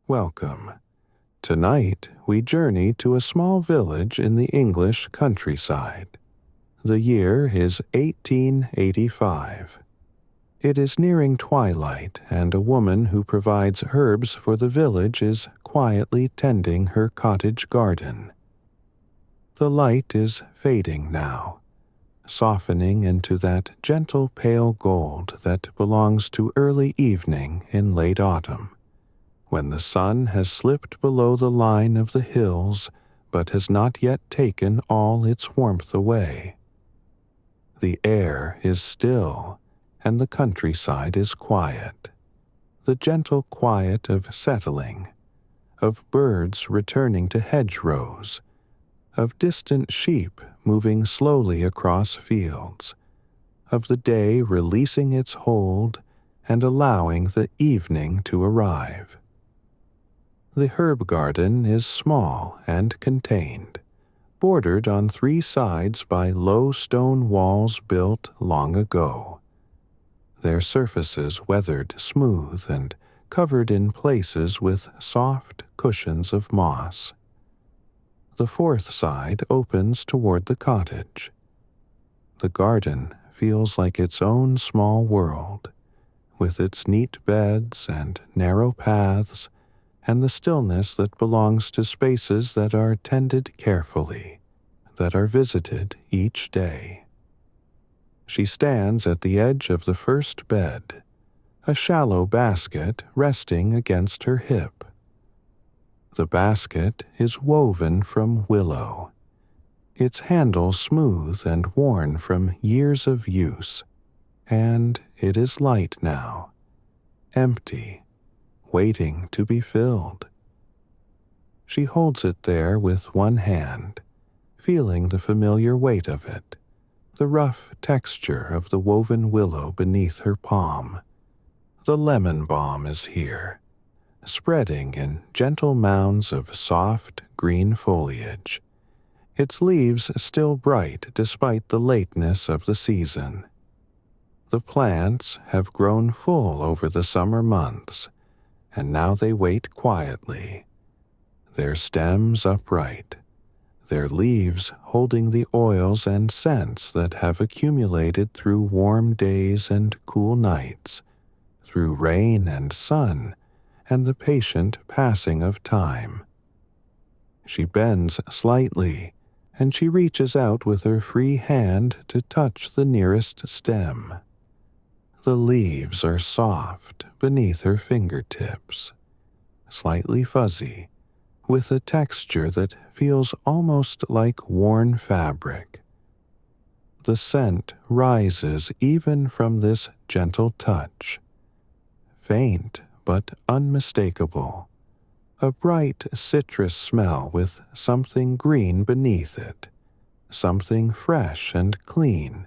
Welcome. Tonight we journey to a small village in the English countryside. The year is 1885. It is nearing twilight, and a woman who provides herbs for the village is quietly tending her cottage garden. The light is fading now, softening into that gentle pale gold that belongs to early evening in late autumn, when the sun has slipped below the line of the hills but has not yet taken all its warmth away. The air is still, and the countryside is quiet. The gentle quiet of settling, of birds returning to hedgerows, of distant sheep moving slowly across fields, of the day releasing its hold and allowing the evening to arrive. The herb garden is small and contained, bordered on three sides by low stone walls built long ago, their surfaces weathered smooth and covered in places with soft cushions of moss. The fourth side opens toward the cottage. The garden feels like its own small world, with its neat beds and narrow paths, and the stillness that belongs to spaces that are tended carefully, that are visited each day. She stands at the edge of the first bed, a shallow basket resting against her hip. The basket is woven from willow, its handle smooth and worn from years of use, and it is light now, empty, waiting to be filled. She holds it there with one hand, feeling the familiar weight of it, the rough texture of the woven willow beneath her palm. The lemon balm is here, spreading in gentle mounds of soft green foliage, its leaves still bright despite the lateness of the season. The plants have grown full over the summer months, and now they wait quietly, their stems upright, their leaves holding the oils and scents that have accumulated through warm days and cool nights, through rain and sun, and the patient passing of time. She bends slightly, and she reaches out with her free hand to touch the nearest stem. The leaves are soft beneath her fingertips, slightly fuzzy, with a texture that feels almost like worn fabric. The scent rises even from this gentle touch, faint but unmistakable, a bright citrus smell with something green beneath it, something fresh and clean.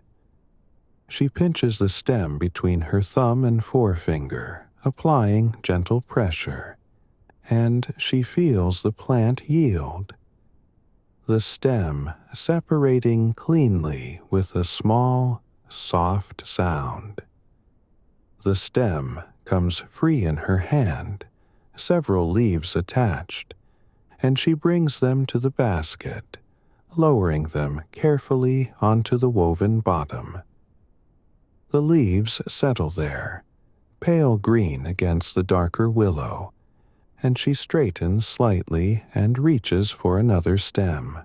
She pinches the stem between her thumb and forefinger, applying gentle pressure, and she feels the plant yield, the stem separating cleanly with a small, soft sound. The stem comes free in her hand, several leaves attached, and she brings them to the basket, lowering them carefully onto the woven bottom. The leaves settle there, pale green against the darker willow, and she straightens slightly and reaches for another stem.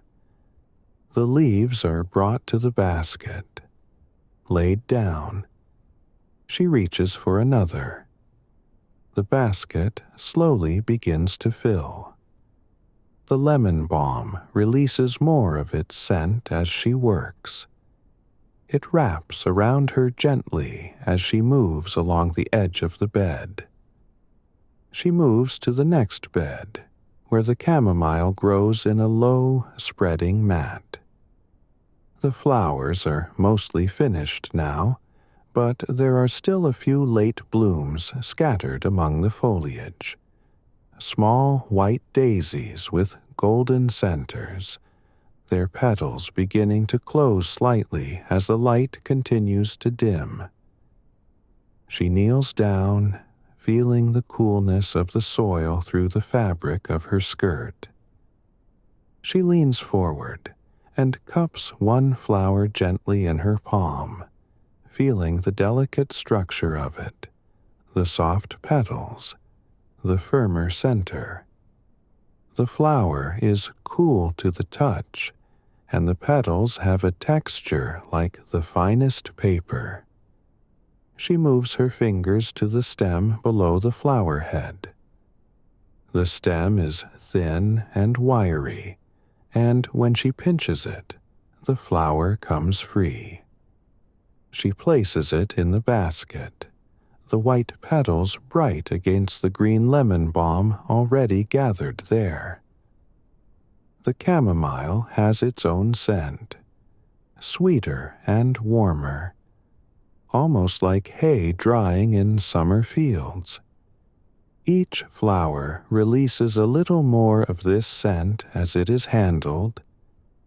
The leaves are brought to the basket, laid down. She reaches for another. The basket slowly begins to fill. The lemon balm releases more of its scent as she works. It wraps around her gently as she moves along the edge of the bed. She moves to the next bed, where the chamomile grows in a low, spreading mat. The flowers are mostly finished now, but there are still a few late blooms scattered among the foliage. Small white daisies with golden centers, their petals beginning to close slightly as the light continues to dim. She kneels down, feeling the coolness of the soil through the fabric of her skirt. She leans forward and cups one flower gently in her palm, feeling the delicate structure of it, the soft petals, the firmer center. The flower is cool to the touch, and the petals have a texture like the finest paper. She moves her fingers to the stem below the flower head. The stem is thin and wiry, and when she pinches it, the flower comes free. She places it in the basket, the white petals bright against the green lemon balm already gathered there. The chamomile has its own scent, sweeter and warmer, almost like hay drying in summer fields. Each flower releases a little more of this scent as it is handled,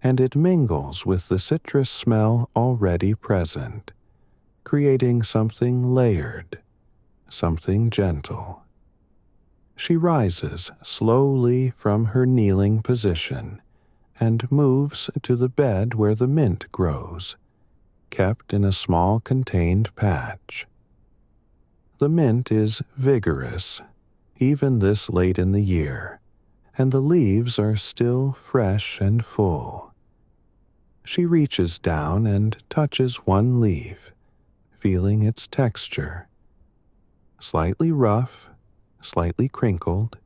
and it mingles with the citrus smell already present, creating something layered, something gentle. She rises slowly from her kneeling position and moves to the bed where the mint grows, kept in a small contained patch. The mint is vigorous, even this late in the year, and the leaves are still fresh and full. She reaches down and touches one leaf, feeling its texture. Slightly rough, slightly crinkled,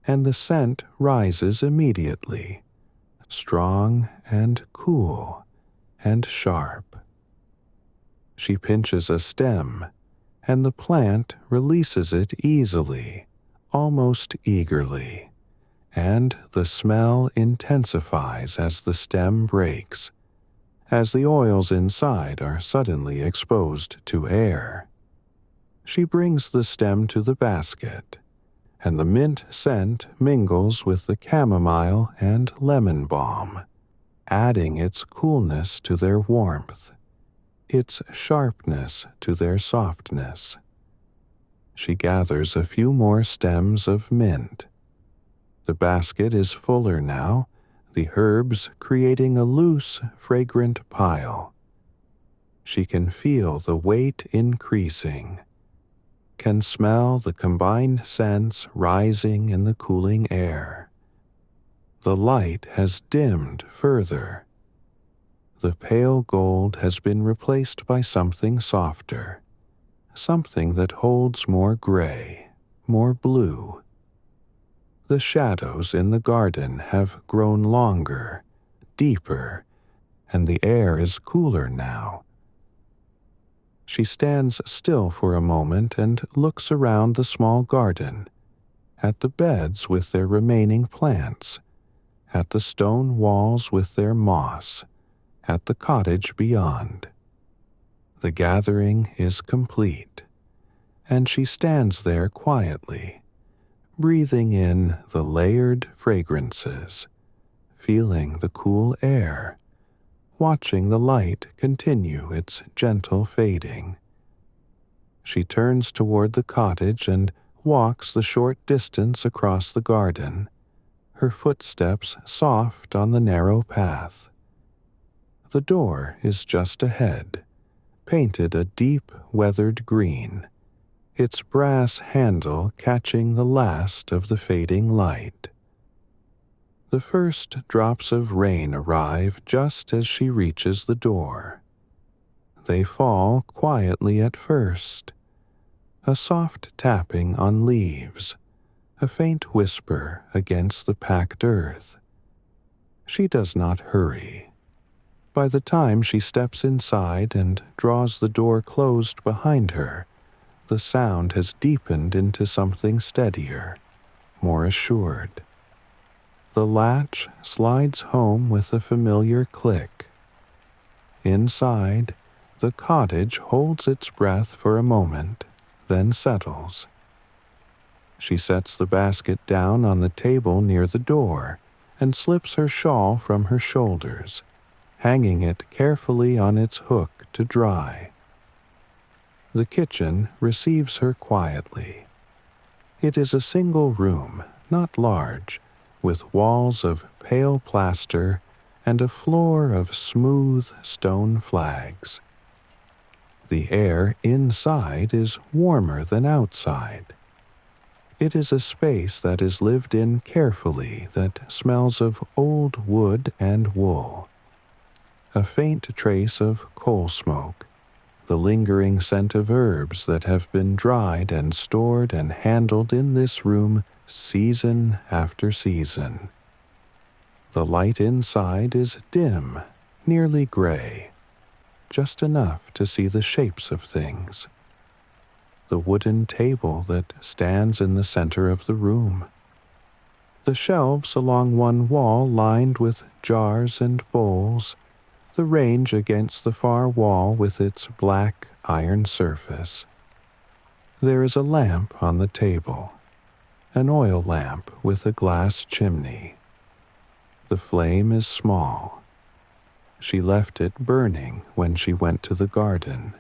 and the scent rises immediately, strong and cool and sharp. She pinches a stem, and the plant releases it easily, almost eagerly, and the smell intensifies as the stem breaks, as the oils inside are suddenly exposed to air. She brings the stem to the basket, and the mint scent mingles with the chamomile and lemon balm, adding its coolness to their warmth, its sharpness to their softness. She gathers a few more stems of mint. The basket is fuller now, the herbs creating a loose, fragrant pile. She can feel the weight increasing, can smell the combined scents rising in the cooling air. The light has dimmed further. The pale gold has been replaced by something softer, something that holds more gray, more blue. The shadows in the garden have grown longer, deeper, and the air is cooler now. She stands still for a moment and looks around the small garden, at the beds with their remaining plants, at the stone walls with their moss, at the cottage beyond. The gathering is complete, and she stands there quietly, breathing in the layered fragrances, feeling the cool air, watching the light continue its gentle fading. She turns toward the cottage and walks the short distance across the garden, her footsteps soft on the narrow path. The door is just ahead, painted a deep weathered green, its brass handle catching the last of the fading light. The first drops of rain arrive just as she reaches the door. They fall quietly at first, a soft tapping on leaves, a faint whisper against the packed earth. She does not hurry. By the time she steps inside and draws the door closed behind her, the sound has deepened into something steadier, more assured. The latch slides home with a familiar click. Inside, the cottage holds its breath for a moment, then settles. She sets the basket down on the table near the door and slips her shawl from her shoulders, hanging it carefully on its hook to dry. The kitchen receives her quietly. It is a single room, not large, with walls of pale plaster and a floor of smooth stone flags. The air inside is warmer than outside. It is a space that is lived in carefully, that smells of old wood and wool. A faint trace of coal smoke, the lingering scent of herbs that have been dried and stored and handled in this room season after season. The light inside is dim, nearly gray, just enough to see the shapes of things. The wooden table that stands in the center of the room. The shelves along one wall lined with jars and bowls, the range against the far wall with its black iron surface. There is a lamp on the table, an oil lamp with a glass chimney. The flame is small. She left it burning when she went to the garden.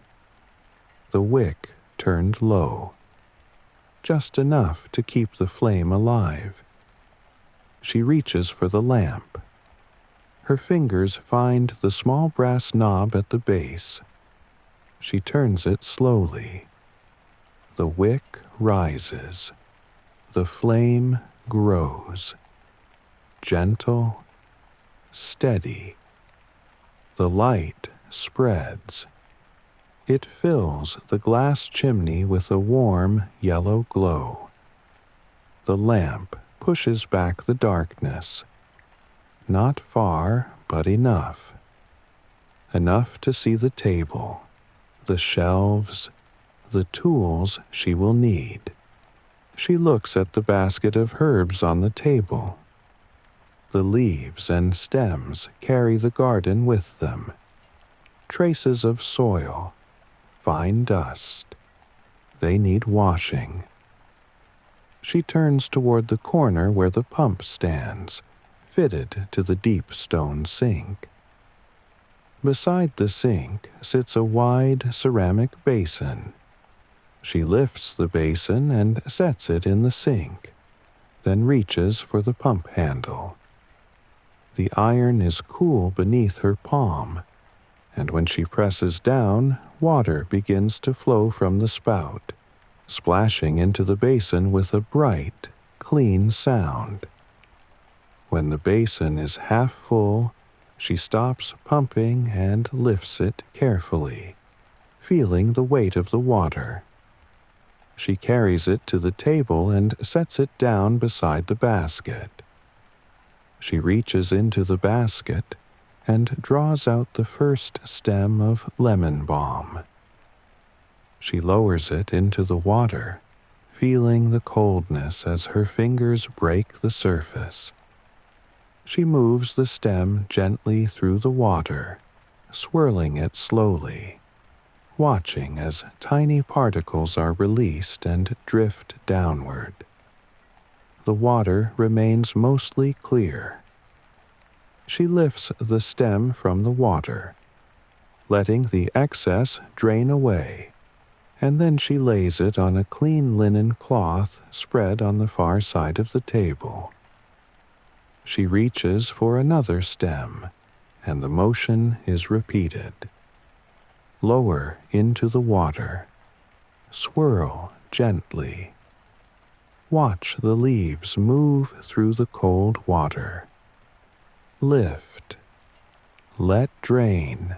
The wick turned low, just enough to keep the flame alive. She reaches for the lamp. Her fingers find the small brass knob at the base. She turns it slowly. The wick rises. The flame grows. Gentle, steady. The light spreads. It fills the glass chimney with a warm yellow glow. The lamp pushes back the darkness. Not far, but enough. Enough to see the table, the shelves, the tools she will need. She looks at the basket of herbs on the table. The leaves and stems carry the garden with them. Traces of soil, fine dust. They need washing. She turns toward the corner where the pump stands, fitted to the deep stone sink. Beside the sink sits a wide ceramic basin. She lifts the basin and sets it in the sink, then reaches for the pump handle. The iron is cool beneath her palm, and when she presses down, water begins to flow from the spout, splashing into the basin with a bright, clean sound. When the basin is half full, she stops pumping and lifts it carefully, feeling the weight of the water. She carries it to the table and sets it down beside the basket. She reaches into the basket and draws out the first stem of lemon balm. She lowers it into the water, feeling the coldness as her fingers break the surface. She moves the stem gently through the water, swirling it slowly, watching as tiny particles are released and drift downward. The water remains mostly clear. She lifts the stem from the water, letting the excess drain away, and then she lays it on a clean linen cloth spread on the far side of the table. She reaches for another stem, and the motion is repeated. Lower into the water. Swirl gently. Watch the leaves move through the cold water. Lift. Let drain.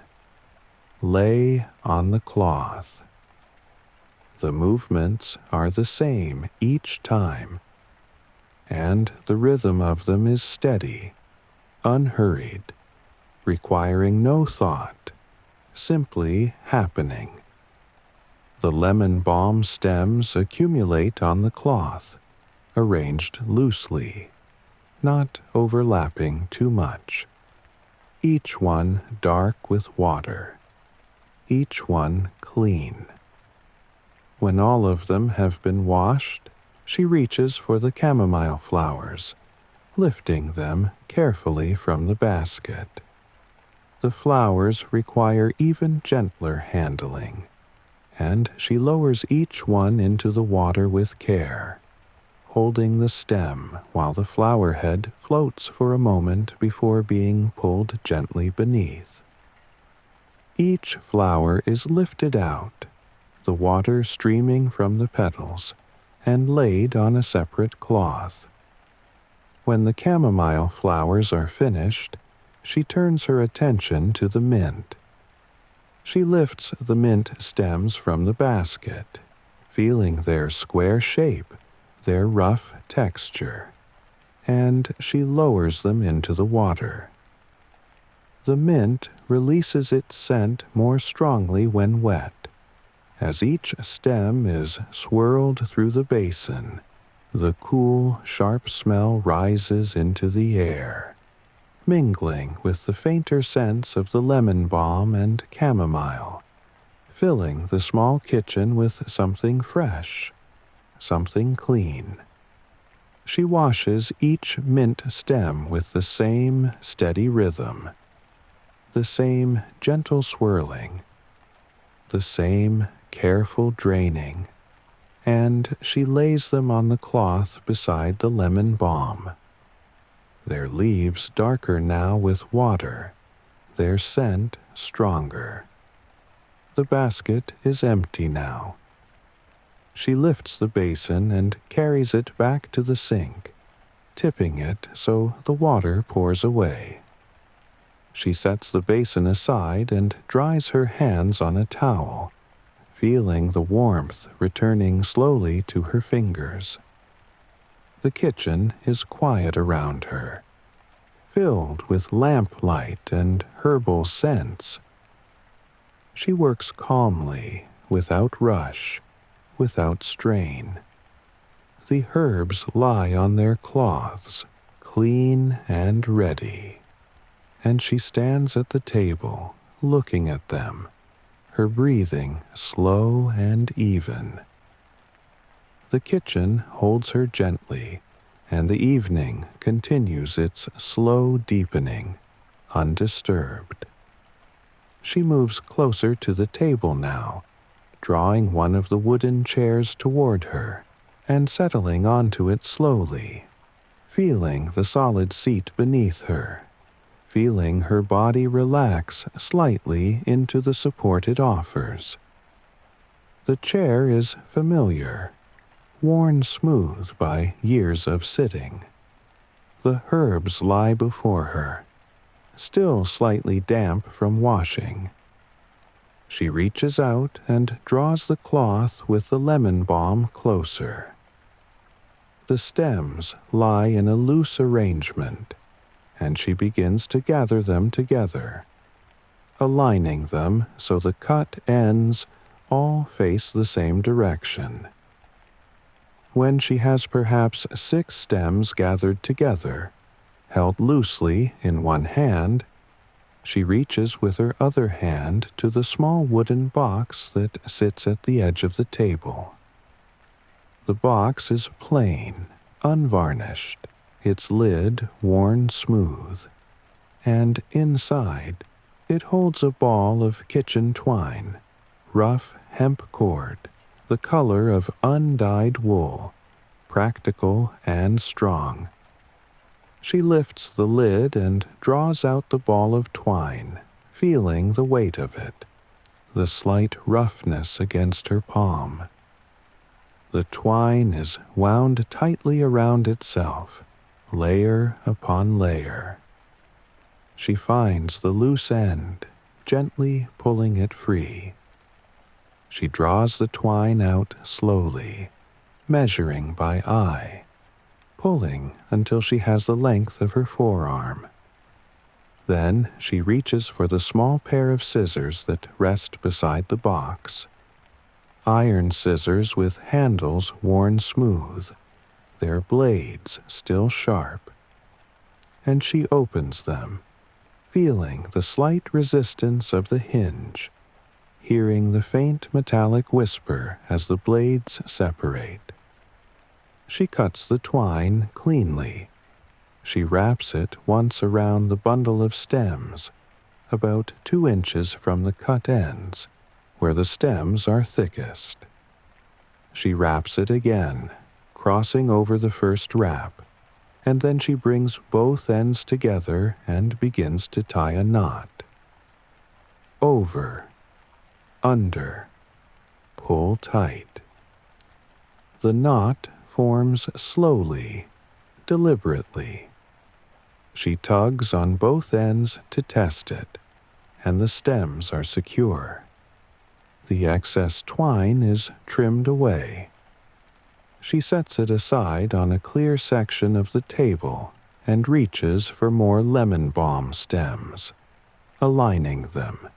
Lay on the cloth. The movements are the same each time, and the rhythm of them is steady, unhurried, requiring no thought, simply happening. The lemon balm stems accumulate on the cloth, arranged loosely, not overlapping too much. Each one dark with water, each one clean. When all of them have been washed, she reaches for the chamomile flowers, lifting them carefully from the basket. The flowers require even gentler handling. and she lowers each one into the water with care, holding the stem while the flower head floats for a moment before being pulled gently beneath. Each flower is lifted out, the water streaming from the petals, and laid on a separate cloth. When the chamomile flowers are finished, she turns her attention to the mint. She lifts the mint stems from the basket, feeling their square shape, their rough texture, and she lowers them into the water. The mint releases its scent more strongly when wet. As each stem is swirled through the basin, the cool, sharp smell rises into the air, mingling with the fainter scents of the lemon balm and chamomile, filling the small kitchen with something fresh, something clean. She washes each mint stem with the same steady rhythm, the same gentle swirling, the same careful draining, and she lays them on the cloth beside the lemon balm. Their leaves darker now with water, their scent stronger. The basket is empty now. She lifts the basin and carries it back to the sink, tipping it so the water pours away. She sets the basin aside and dries her hands on a towel, feeling the warmth returning slowly to her fingers. The kitchen is quiet around her, filled with lamplight and herbal scents. She works calmly, without rush, without strain. The herbs lie on their cloths, clean and ready, and she stands at the table, looking at them, her breathing slow and even. The kitchen holds her gently, and the evening continues its slow deepening, undisturbed. She moves closer to the table now, drawing one of the wooden chairs toward her and settling onto it slowly, feeling the solid seat beneath her, feeling her body relax slightly into the support it offers. The chair is familiar, worn smooth by years of sitting. The herbs lie before her, still slightly damp from washing. She reaches out and draws the cloth with the lemon balm closer. The stems lie in a loose arrangement, and she begins to gather them together, aligning them so the cut ends all face the same direction. When she has perhaps 6 stems gathered together, held loosely in one hand, she reaches with her other hand to the small wooden box that sits at the edge of the table. The box is plain, unvarnished, its lid worn smooth, and inside it holds a ball of kitchen twine, rough hemp cord, the color of undyed wool, practical and strong. She lifts the lid and draws out the ball of twine, feeling the weight of it, the slight roughness against her palm. The twine is wound tightly around itself, layer upon layer. She finds the loose end, gently pulling it free. She draws the twine out slowly, measuring by eye, pulling until she has the length of her forearm. Then she reaches for the small pair of scissors that rest beside the box. Iron scissors with handles worn smooth, their blades still sharp. And she opens them, feeling the slight resistance of the hinge, hearing the faint metallic whisper as the blades separate. She cuts the twine cleanly. She wraps it once around the bundle of stems, about 2 inches from the cut ends, where the stems are thickest. She wraps it again, crossing over the first wrap, and then she brings both ends together and begins to tie a knot. Over, under, pull tight. The knot forms slowly, deliberately. She tugs on both ends to test it, and the stems are secure. The excess twine is trimmed away. She sets it aside on a clear section of the table and reaches for more lemon balm stems, aligning them,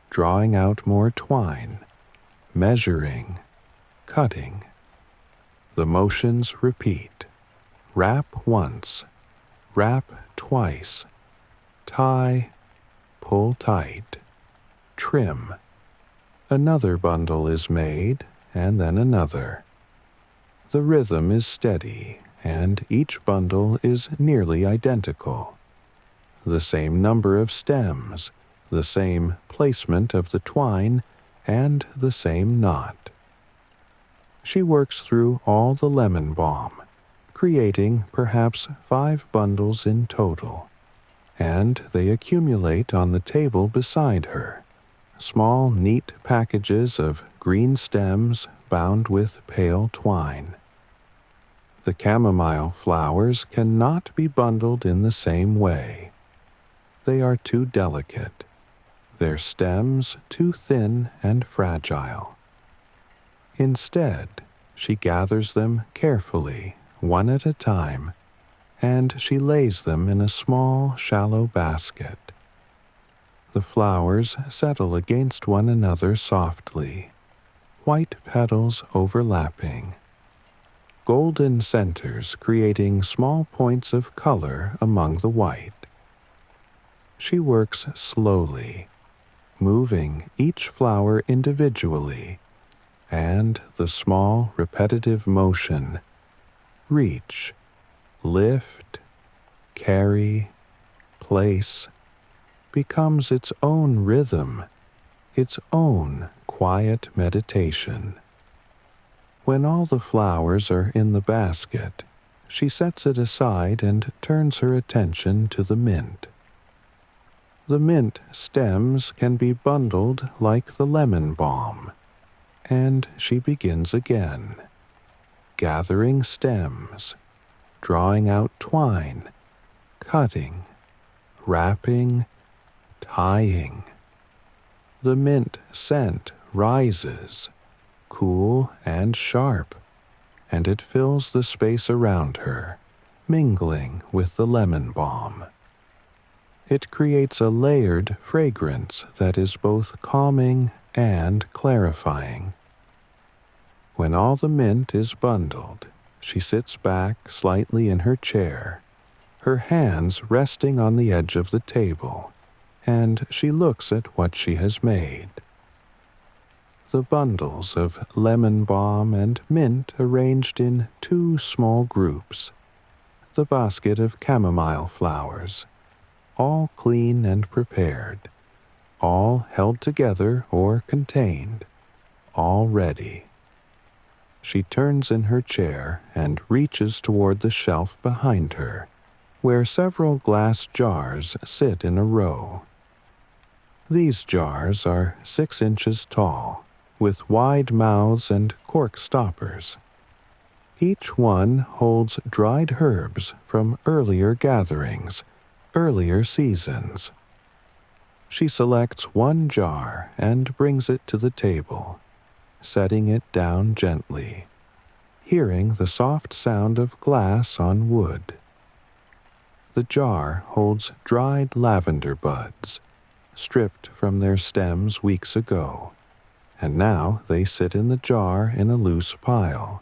drawing out more twine, measuring, cutting. The motions repeat. Wrap once, wrap twice, tie, pull tight, trim. Another bundle is made, and then another. The rhythm is steady, and each bundle is nearly identical. The same number of stems, the same placement of the twine, and the same knot. She works through all the lemon balm, creating perhaps 5 bundles in total, and they accumulate on the table beside her. Small, neat packages of green stems bound with pale twine. The chamomile flowers cannot be bundled in the same way. They are too delicate, their stems too thin and fragile. Instead, she gathers them carefully, one at a time, and she lays them in a small, shallow basket. The flowers settle against one another softly, white petals overlapping, golden centers creating small points of color among the white. She works slowly, moving each flower individually, and the small repetitive motion, reach, lift, carry, place, becomes its own rhythm, its own quiet meditation. When all the flowers are in the basket, she sets it aside and turns her attention to the mint. The mint stems can be bundled like the lemon balm, and she begins again, gathering stems, drawing out twine, cutting, wrapping, tying. The mint scent rises, cool and sharp, and it fills the space around her, mingling with the lemon balm. It creates a layered fragrance that is both calming and clarifying. When all the mint is bundled, she sits back slightly in her chair, her hands resting on the edge of the table, and she looks at what she has made. The bundles of lemon balm and mint arranged in 2 small groups, the basket of chamomile flowers, all clean and prepared, all held together or contained, all ready. She turns in her chair and reaches toward the shelf behind her, where several glass jars sit in a row. These jars are 6 inches tall, with wide mouths and cork stoppers. Each one holds dried herbs from earlier gatherings, earlier seasons. She selects one jar and brings it to the table, setting it down gently, hearing the soft sound of glass on wood. The jar holds dried lavender buds, stripped from their stems weeks ago, and now they sit in the jar in a loose pile.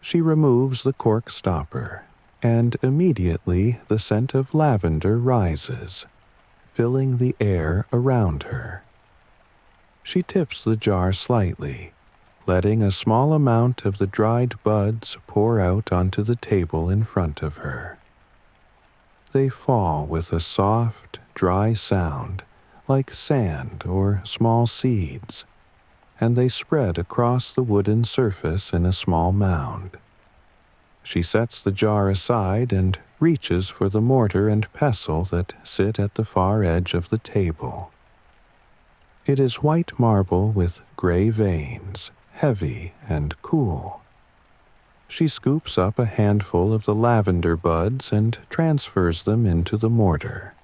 She removes the cork stopper, and immediately the scent of lavender rises, filling the air around her. She tips the jar slightly, letting a small amount of the dried buds pour out onto the table in front of her. They fall with a soft, dry sound, like sand or small seeds, and they spread across the wooden surface in a small mound. She sets the jar aside and reaches for the mortar and pestle that sit at the far edge of the table. It is white marble with gray veins, heavy and cool. She scoops up a handful of the lavender buds and transfers them into the mortar.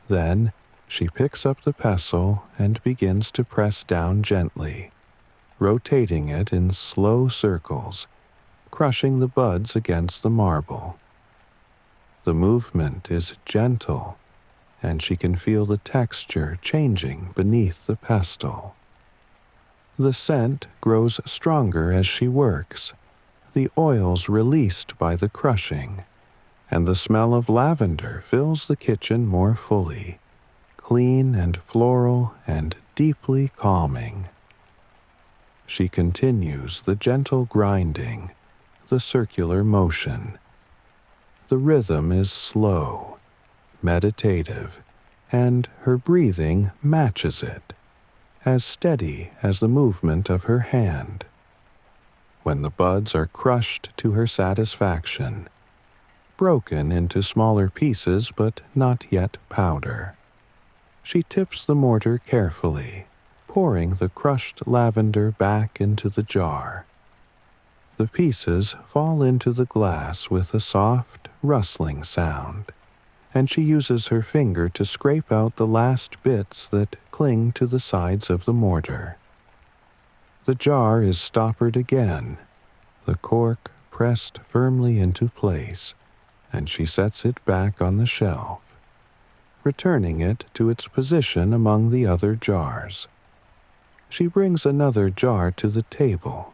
Then she picks up the pestle and begins to press down gently, rotating it in slow circles, crushing the buds against the marble. The movement is gentle, and she can feel the texture changing beneath the pestle. The scent grows stronger as she works, the oils released by the crushing, and the smell of lavender fills the kitchen more fully, clean and floral and deeply calming. She continues the gentle grinding, the circular motion. The rhythm is slow, meditative, and her breathing matches it, as steady as the movement of her hand. When the buds are crushed to her satisfaction, broken into smaller pieces but not yet powder, she tips the mortar carefully, pouring the crushed lavender back into the jar. The pieces fall into the glass with a soft, rustling sound, and she uses her finger to scrape out the last bits that cling to the sides of the mortar. The jar is stoppered again, the cork pressed firmly into place, and she sets it back on the shelf, returning it to its position among the other jars. She brings another jar to the table,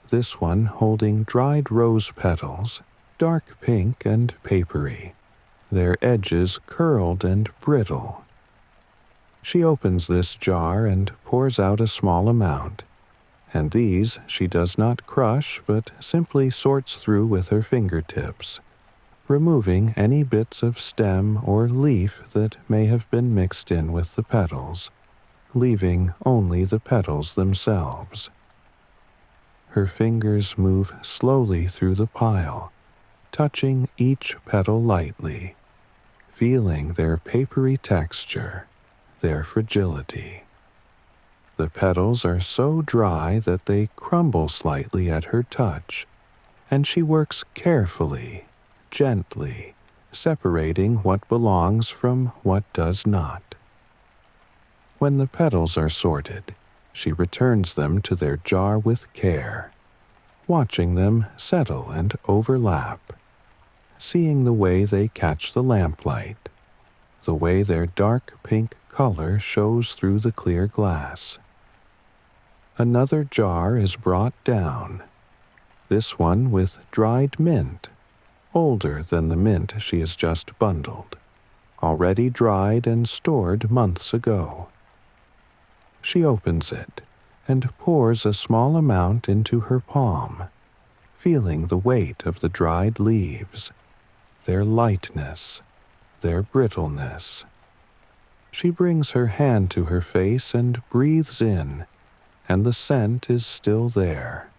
this one holding dried rose petals, dark pink and papery, their edges curled and brittle. She opens this jar and pours out a small amount, and these she does not crush but simply sorts through with her fingertips, removing any bits of stem or leaf that may have been mixed in with the petals, leaving only the petals themselves. Her fingers move slowly through the pile, touching each petal lightly, feeling their papery texture, their fragility. The petals are so dry that they crumble slightly at her touch, and she works carefully, gently, separating what belongs from what does not. When the petals are sorted, she returns them to their jar with care, watching them settle and overlap, seeing the way they catch the lamplight, the way their dark pink color shows through the clear glass. Another jar is brought down, this one with dried mint, older than the mint she has just bundled, already dried and stored months ago. She opens it and pours a small amount into her palm, feeling the weight of the dried leaves, their lightness, their brittleness. She brings her hand to her face and breathes in, and the scent is still there.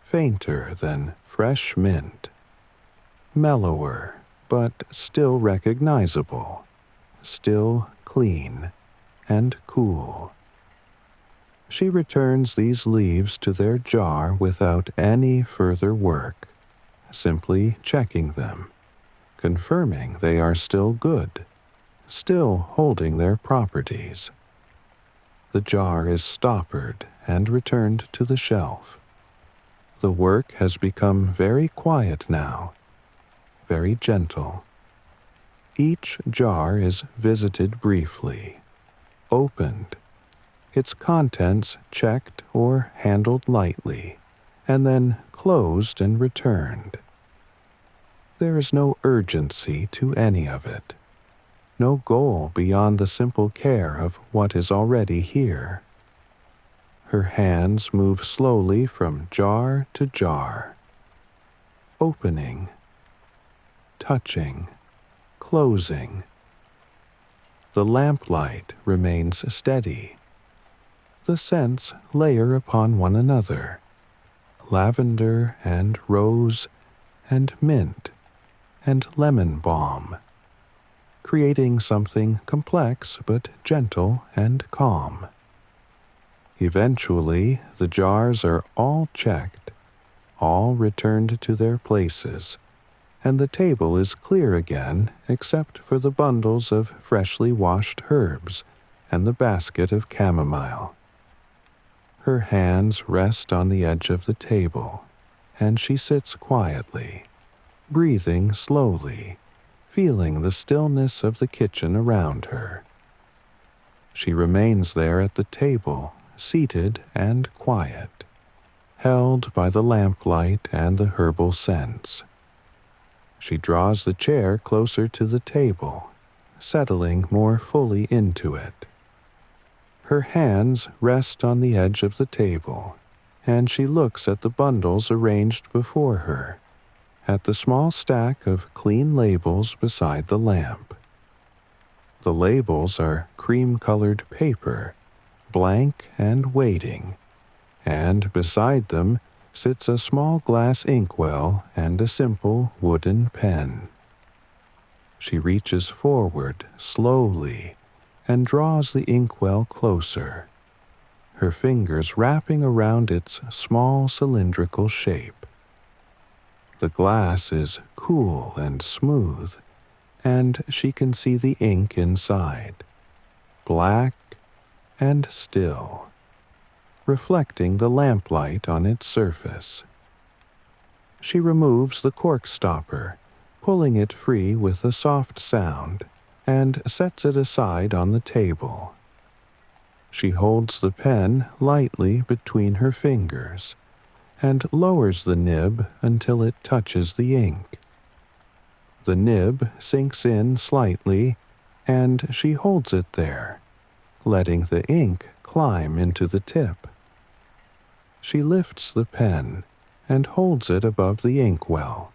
Fainter than fresh mint, mellower, but still recognizable, still clean and cool. She returns these leaves to their jar without any further work, simply checking them, confirming they are still good, still holding their properties. The jar is stoppered and returned to the shelf. The work has become very quiet now, very gentle. Each jar is visited briefly, opened, its contents checked or handled lightly, and then closed and returned. There is no urgency to any of it, no goal beyond the simple care of what is already here. Her hands move slowly from jar to jar, opening, touching, closing. The lamplight remains steady, The scents layer upon one another: lavender and rose and mint and lemon balm, creating something complex but gentle and calm. Eventually, the jars are all checked, all returned to their places, and the table is clear again except for the bundles of freshly washed herbs and the basket of chamomile. Her hands rest on the edge of the table, and she sits quietly, breathing slowly, feeling the stillness of the kitchen around her. She remains there at the table, seated and quiet, held by the lamplight and the herbal scents. She draws the chair closer to the table, settling more fully into it. Her hands rest on the edge of the table, and she looks at the bundles arranged before her, at the small stack of clean labels beside the lamp. The labels are cream-colored paper, blank and waiting, and beside them sits a small glass inkwell and a simple wooden pen. She reaches forward slowly and draws the inkwell closer, her fingers wrapping around its small cylindrical shape. The glass is cool and smooth, and she can see the ink inside, black and still, reflecting the lamplight on its surface. She removes the cork stopper, pulling it free with a soft sound, and sets it aside on the table. She holds the pen lightly between her fingers and lowers the nib until it touches the ink. The nib sinks in slightly, and she holds it there, letting the ink climb into the tip. She lifts the pen and holds it above the inkwell,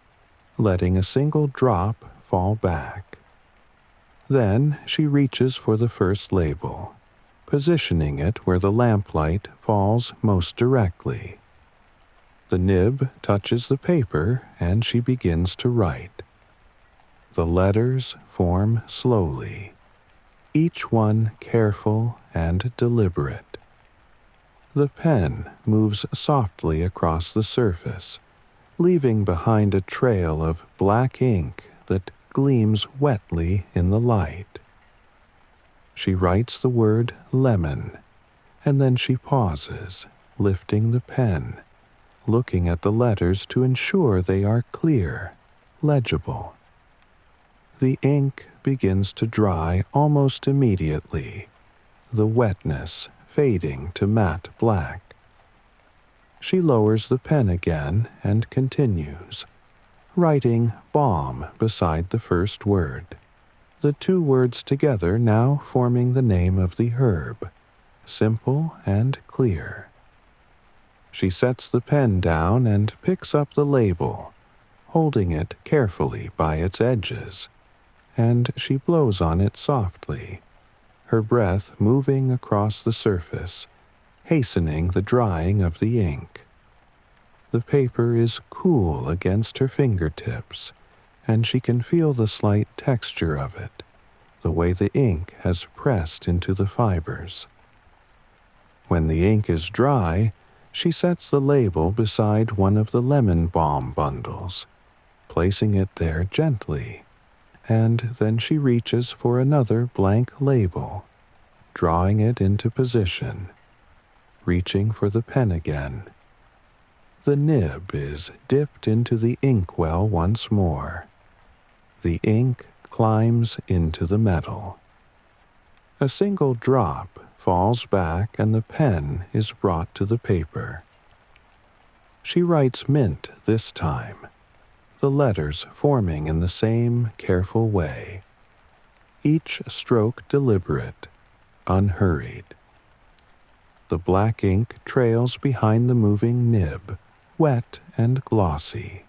letting a single drop fall back. Then she reaches for the first label, positioning it where the lamplight falls most directly. The nib touches the paper and she begins to write. The letters form slowly, each one careful and deliberate. The pen moves softly across the surface, leaving behind a trail of black ink that gleams wetly in the light. She writes the word lemon, and then she pauses, lifting the pen, looking at the letters to ensure they are clear, legible. The ink begins to dry almost immediately, the wetness fading to matte black. She lowers the pen again and continues, writing balm beside the first word, the two words together now forming the name of the herb, simple and clear. She sets the pen down and picks up the label, holding it carefully by its edges, and she blows on it softly, her breath moving across the surface, hastening the drying of the ink. The paper is cool against her fingertips, and she can feel the slight texture of it, the way the ink has pressed into the fibers. When the ink is dry, she sets the label beside one of the lemon balm bundles, placing it there gently, and then she reaches for another blank label, drawing it into position, reaching for the pen again. The nib is dipped into the inkwell once more. The ink climbs into the metal. A single drop falls back and the pen is brought to the paper. She writes mint this time, the letters forming in the same careful way, each stroke deliberate, unhurried. The black ink trails behind the moving nib, wet and glossy.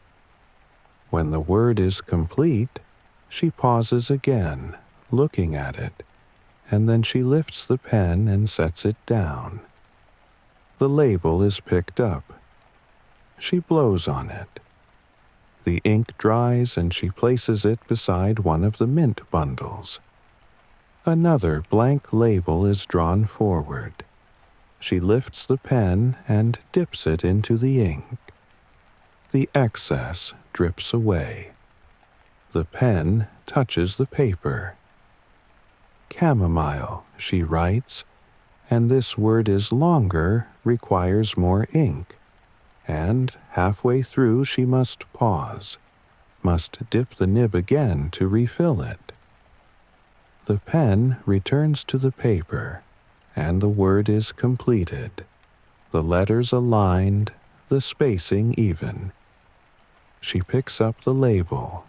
When the word is complete, she pauses again, looking at it, and then she lifts the pen and sets it down, The label is picked up. She blows on it. The ink dries and she places it beside one of the mint bundles. Another blank label is drawn forward. She lifts the pen and dips it into the ink. The excess drips away. The pen touches the paper. Chamomile, she writes, and this word is longer, requires more ink, and halfway through she must pause, must dip the nib again to refill it. The pen returns to the paper, and the word is completed, the letters aligned, the spacing even. She picks up the label,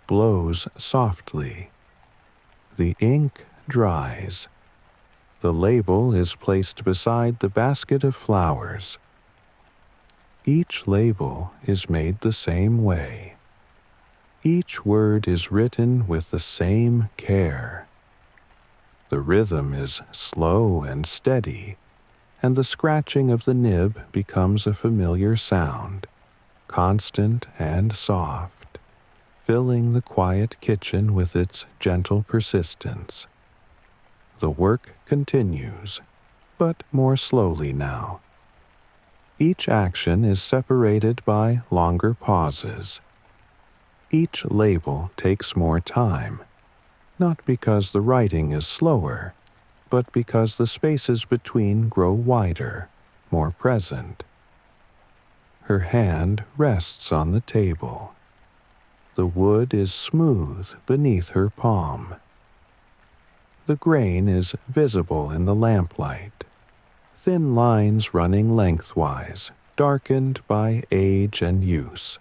blows softly. The ink dries. The label is placed beside the basket of flowers. Each label is made the same way. Each word is written with the same care. The rhythm is slow and steady, and the scratching of the nib becomes a familiar sound, constant and soft, filling the quiet kitchen with its gentle persistence. The work continues, but more slowly now. Each action is separated by longer pauses. Each label takes more time, not because the writing is slower, but because the spaces between grow wider, more present. Her hand rests on the table. The wood is smooth beneath her palm. The grain is visible in the lamplight, thin lines running lengthwise, darkened by age and use.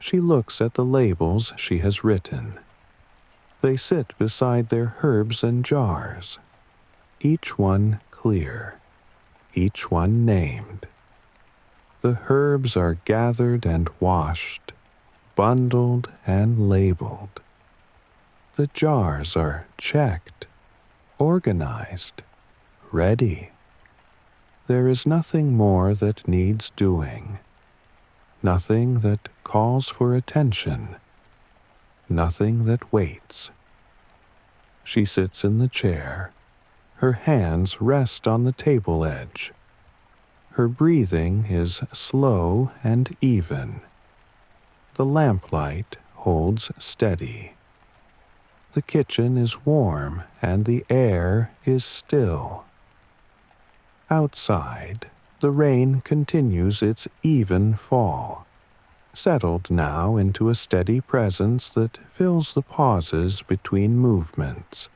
She looks at the labels she has written. They sit beside their herbs and jars, each one clear, each one named. The herbs are gathered and washed, bundled and labeled. The jars are checked, organized, ready. There is nothing more that needs doing, nothing that calls for attention, nothing that waits. She sits in the chair. Her hands rest on the table edge. Her breathing is slow and even. The lamplight holds steady. The kitchen is warm and the air is still. Outside, the rain continues its even fall, settled now into a steady presence that fills the pauses between movements.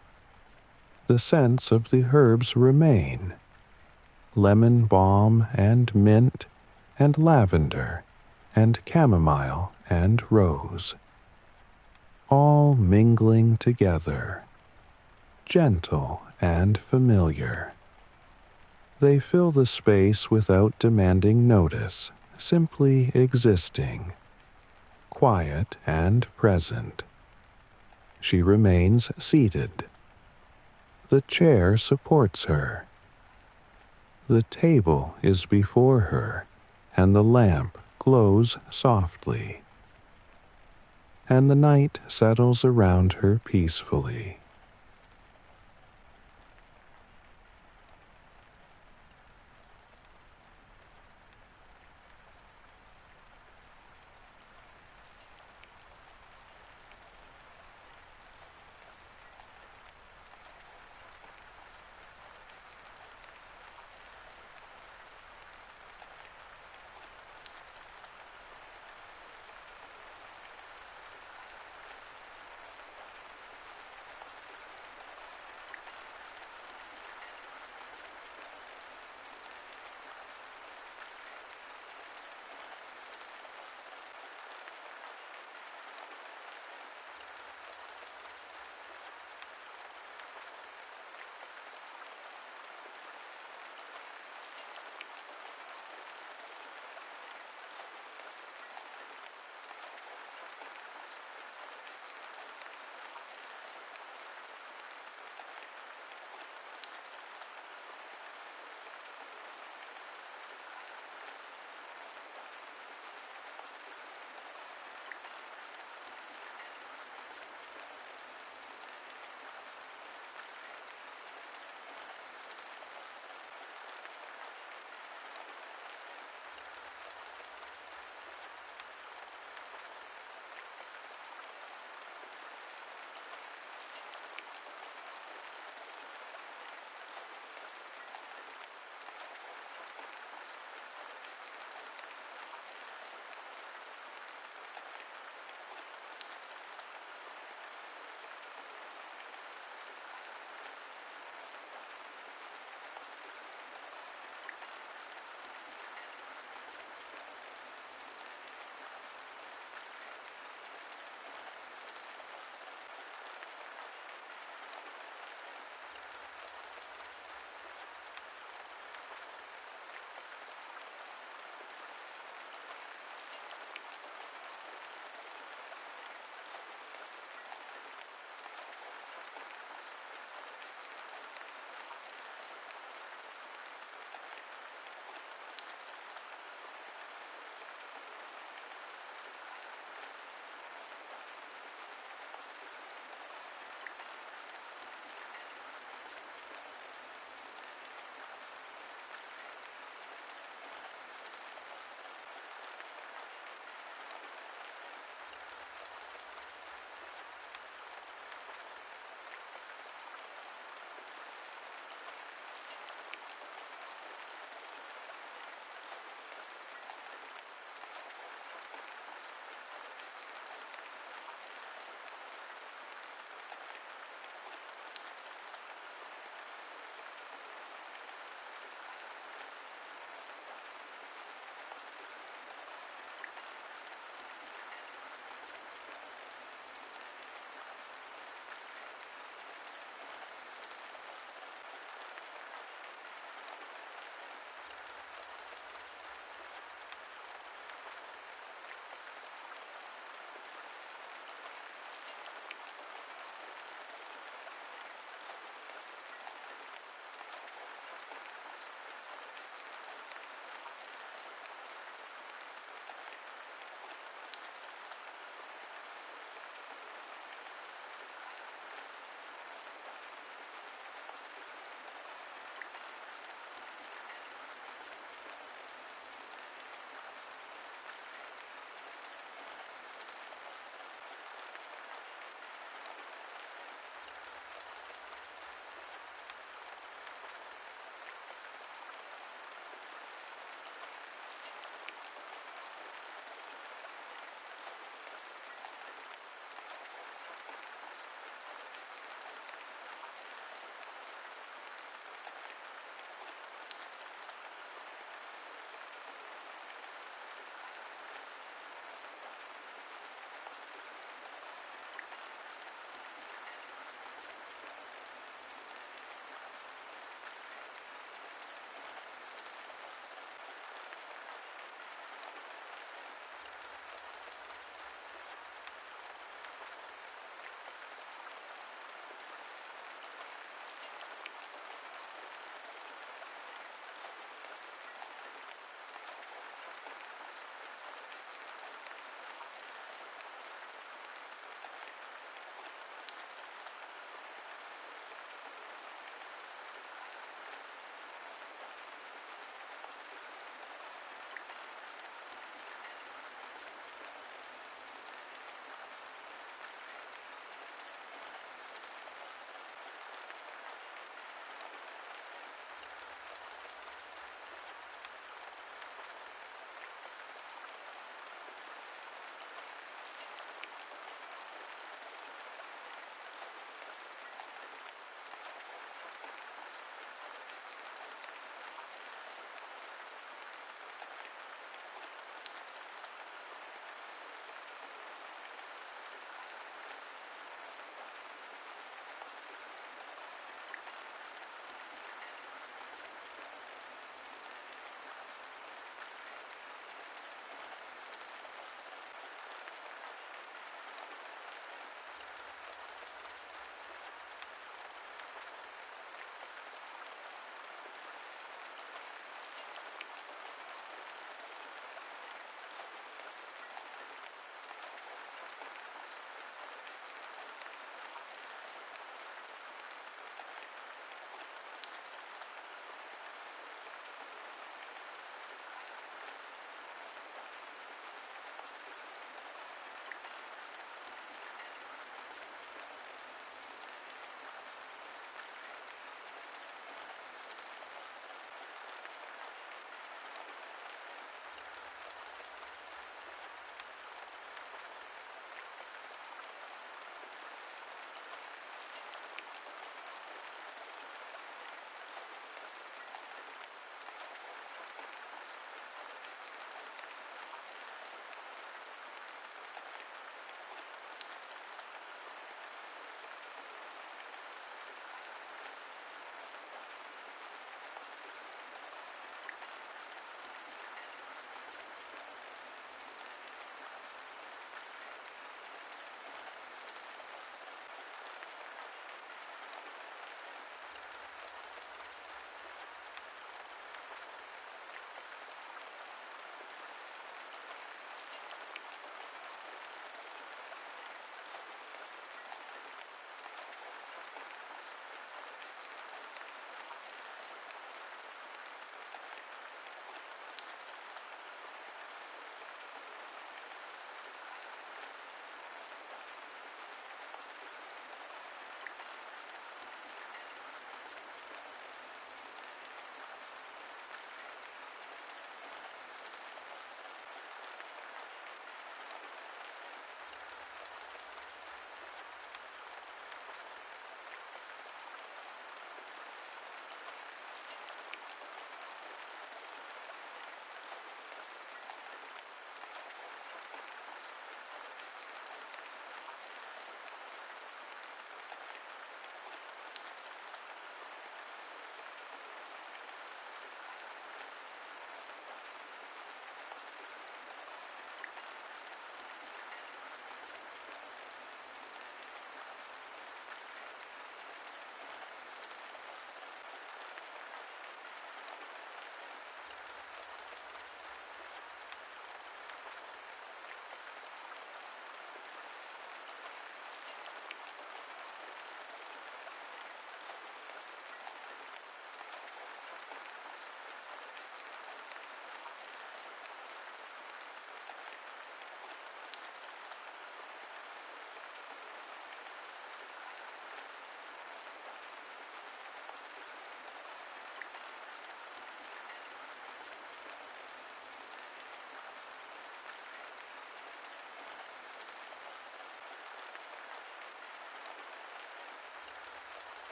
The scents of the herbs remain: lemon balm and mint and lavender and chamomile and rose, all mingling together, gentle and familiar. They fill the space without demanding notice, simply existing, quiet and present. She remains seated. The chair supports her. The table is before her, and the lamp glows softly. And the night settles around her peacefully.